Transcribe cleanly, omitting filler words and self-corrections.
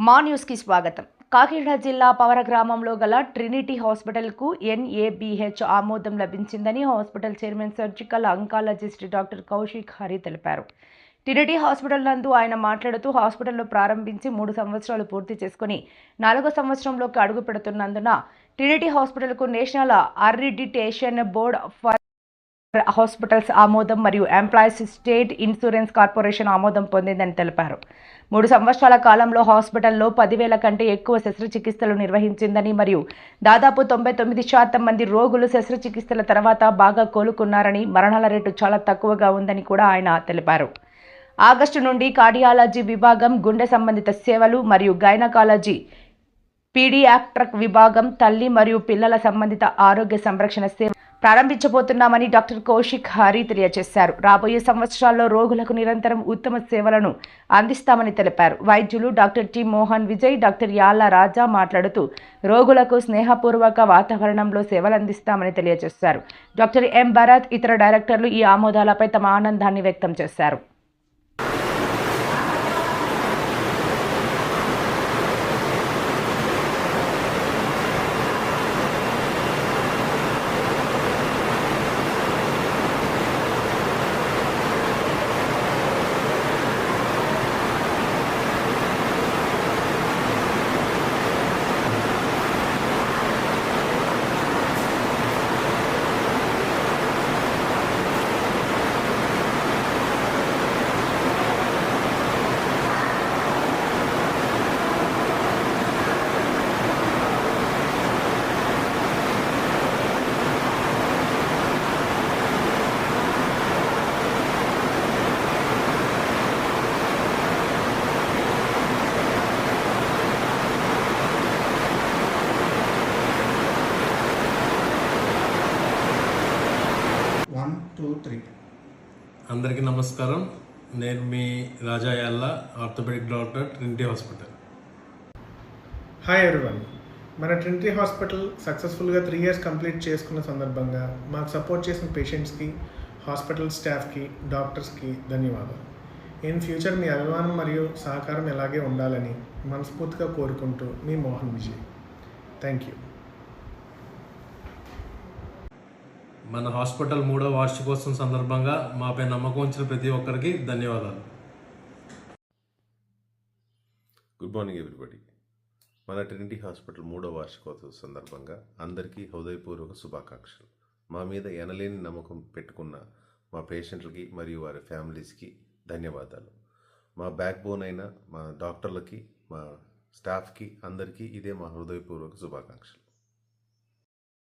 మా న్యూస్కి స్వాగతం. కాకినాడ జిల్లా పవర గ్రామంలో గల ట్రినిటీ హాస్పిటల్కు NABH ఆమోదం లభించిందని hospital chairman surgical oncologist doctor Kaushik Hari తెలిపారు. ట్రినిటీ హాస్పిటల్ నందు ఆయన మాట్లాడుతూ హాస్పిటల్లో ప్రారంభించి 3 సంవత్సరాలు పూర్తి చేసుకుని 4వ సంవత్సరంలోకి అడుగు పెడుతున్నందున ట్రినిటీ హాస్పిటల్కు national accreditation board for hospitals ఆమోదం మరియు ఎంప్లాయీస్ స్టేట్ ఇన్సూరెన్స్ కార్పొరేషన్ ఆమోదం పొందిందని తెలిపారు. 3 సంవత్సరాల కాలంలో హాస్పిటల్లో 10,000 కంటే ఎక్కువ శస్త్రచికిత్సలు నిర్వహించిందని మరియు దాదాపు 99% మంది రోగులు శస్త్రచికిత్సల తర్వాత బాగా కోలుకున్నారని, మరణాల రేటు చాలా తక్కువగా ఉందని కూడా ఆయన తెలిపారు. ఆగస్టు నుండి కార్డియాలజీ విభాగం, గుండె సంబంధిత సేవలు మరియు గైనకాలజీ, పీడియాట్రిక్ విభాగం, తల్లి మరియు పిల్లల సంబంధిత ఆరోగ్య సంరక్షణ సేవ ప్రారంభించబోతున్నామని డాక్టర్ కౌశిక్ హరి తెలియజేశారు. రాబోయే సంవత్సరాల్లో రోగులకు నిరంతరం ఉత్తమ సేవలను అందిస్తామని తెలిపారు. వైద్యులు doctor T Mohan Vijay, doctor Yalla Raja మాట్లాడుతూ రోగులకు స్నేహపూర్వక వాతావరణంలో సేవలు అందిస్తామని తెలియజేశారు. డాక్టర్ ఎం భరత్, ఇతర డైరెక్టర్లు ఈ ఆమోదాలపై తమ ఆనందాన్ని వ్యక్తం చేశారు. అందరికీ నమస్కారం. నేను మీ Raja Yalla, orthopaedic doctor, Trinity hospital. Hi everyone. మన ట్రినిటీ హాస్పిటల్ సక్సెస్ఫుల్గా 3 years కంప్లీట్ చేసుకున్న సందర్భంగా మాకు సపోర్ట్ చేసిన పేషెంట్స్కి, హాస్పిటల్ స్టాఫ్కి, డాక్టర్స్కి ధన్యవాదాలు. ఇన్ ఫ్యూచర్ మీ అభిమానం మరియు సహకారం ఎలాగే ఉండాలని మనస్ఫూర్తిగా కోరుకుంటూ మీ మోహన్ విజయ్. Thank you. మన హాస్పిటల్ 3వ వార్షికోత్సవం సందర్భంగా మాపై నమ్మకం ఉంచిన ప్రతి ఒక్కరికి ధన్యవాదాలు. Good morning everybody. మన ట్రినిటీ హాస్పిటల్ 3వ వార్షికోత్సవం సందర్భంగా అందరికీ హృదయపూర్వక శుభాకాంక్షలు. మా మీద ఎనలేని నమ్మకం పెట్టుకున్న మా పేషెంట్లకి మరియు వారి ఫ్యామిలీస్కి ధన్యవాదాలు. మా బ్యాక్ బోన్ అయిన మా డాక్టర్లకి, మా స్టాఫ్కి అందరికీ ఇదే మా హృదయపూర్వక శుభాకాంక్షలు.